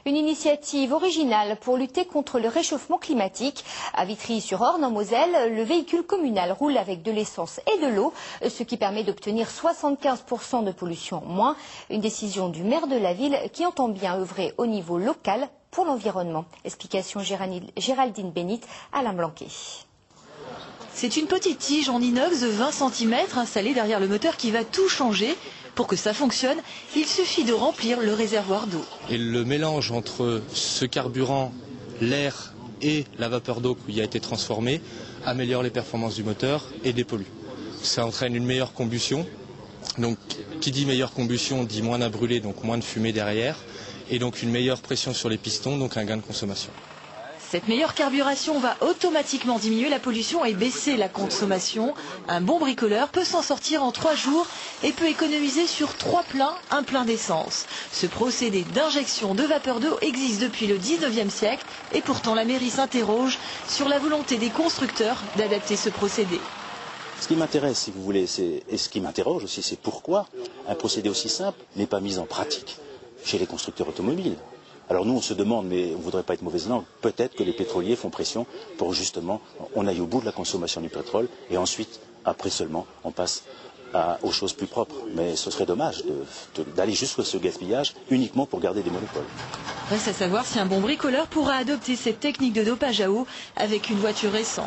Une initiative originale pour lutter contre le réchauffement climatique. À Vitry-sur-Orne, en Moselle, le véhicule communal roule avec de l'essence et de l'eau, ce qui permet d'obtenir 75% de pollution en moins. Une décision du maire de la ville qui entend bien œuvrer au niveau local pour l'environnement. Explication Géraldine Bénit, Alain Blanquet. C'est une petite tige en inox de 20 cm installée derrière le moteur qui va tout changer. Pour que ça fonctionne, il suffit de remplir le réservoir d'eau. Et le mélange entre ce carburant, l'air et la vapeur d'eau qui a été transformée améliore les performances du moteur et dépollue. Ça entraîne une meilleure combustion. Donc qui dit meilleure combustion dit moins à brûler, donc moins de fumée derrière. Et donc une meilleure pression sur les pistons, donc un gain de consommation. Cette meilleure carburation va automatiquement diminuer la pollution et baisser la consommation. Un bon bricoleur peut s'en sortir en 3 jours et peut économiser sur 3 pleins un plein d'essence. Ce procédé d'injection de vapeur d'eau existe depuis le 19e siècle et pourtant la mairie s'interroge sur la volonté des constructeurs d'adapter ce procédé. Ce qui m'intéresse, si vous voulez, et ce qui m'interroge aussi, c'est pourquoi un procédé aussi simple n'est pas mis en pratique chez les constructeurs automobiles. Alors nous, on se demande, mais on ne voudrait pas être mauvaise langue, peut-être que les pétroliers font pression pour justement, on aille au bout de la consommation du pétrole et ensuite, après seulement, on passe aux choses plus propres. Mais ce serait dommage d'aller jusqu'à ce gaspillage uniquement pour garder des monopoles. Reste à savoir si un bon bricoleur pourra adopter cette technique de dopage à eau avec une voiture récente.